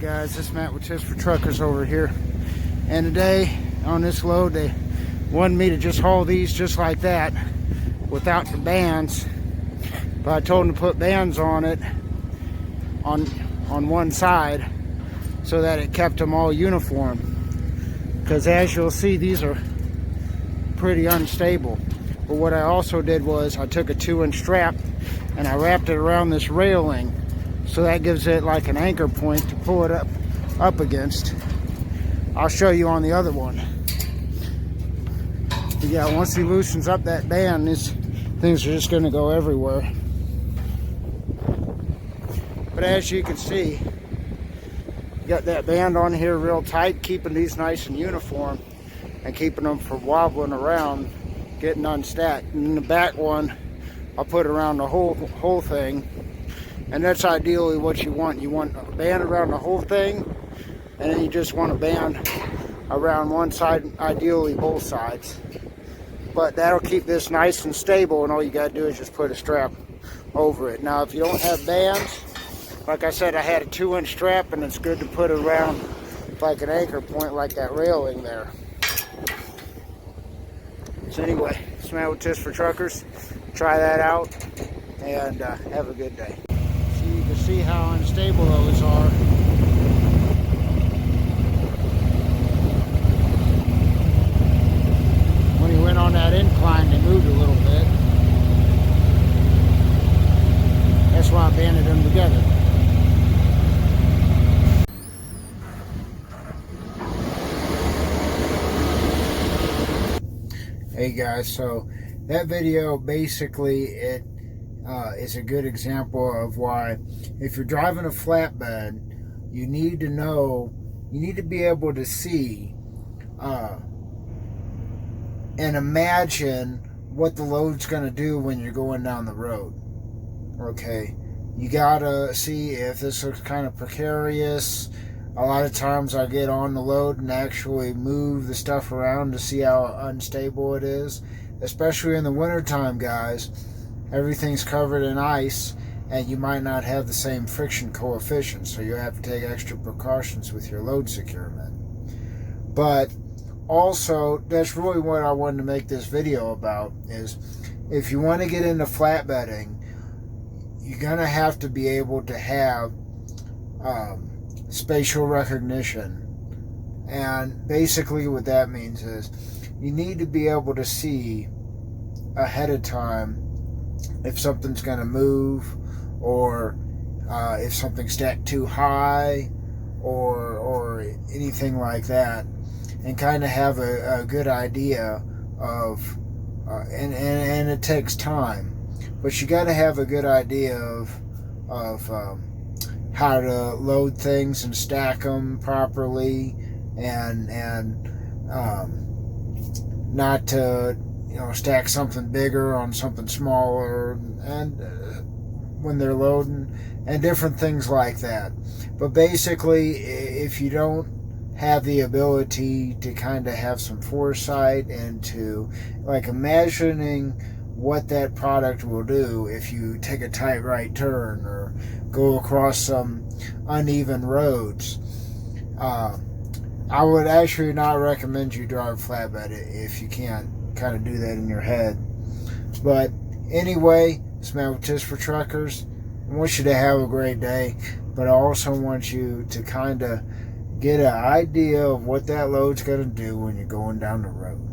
Guys, this is Matt with Tips for Truckers over here, and today on this load they wanted me to just haul these just like that without the bands, but I told them to put bands on it on one side so that it kept them all uniform, because as you'll see, these are pretty unstable. But what I also did was I took a 2-inch strap and I wrapped it around this railing, so that gives it like an anchor point to pull it up against. I'll show you on the other one. But yeah, once he loosens up that band, these things are just going to go everywhere. But as you can see, you got that band on here real tight, keeping these nice and uniform and keeping them from wobbling around, getting unstacked. And the back one, I'll put around the whole thing. And that's ideally what you want. You want a band around the whole thing, and then you just want a band around one side, ideally both sides. But that'll keep this nice and stable, and all you gotta do is just put a strap over it. Now, if you don't have bands, like I said, I had a 2-inch strap, and it's good to put it around like an anchor point, like that railing there. So anyway, Matt with Tips for Truckers. Try that out, and have a good day. So you can see how unstable those are. When he went on that incline, they moved a little bit. That's why I banded them together. Hey guys, so that video basically is a good example of why, if you're driving a flatbed, you need to be able to see and imagine what the load's going to do when you're going down the road. Okay, you gotta see if this looks kind of precarious. A lot of times I get on the load and actually move the stuff around to see how unstable it is, especially in the wintertime, guys. Everything's covered in ice, and you might not have the same friction coefficient, so you have to take extra precautions with your load securement. But also, that's really what I wanted to make this video about, is if you want to get into flatbedding, you're going to have to be able to have spatial recognition. And basically what that means is you need to be able to see ahead of time if something's going to move, or if something's stacked too high, or anything like that, and kind of have a good idea of and it takes time, but you got to have a good idea of how to load things and stack them properly, and not to stack something bigger on something smaller, and when they're loading, and different things like that. But basically, if you don't have the ability to kind of have some foresight and to like imagining what that product will do if you take a tight right turn or go across some uneven roads, I would actually not recommend you drive flatbed if you can't kind of do that in your head. But anyway, it's Matt with Tips for Truckers. I want you to have a great day, but I also want you to kind of get an idea of what that load's going to do when you're going down the road.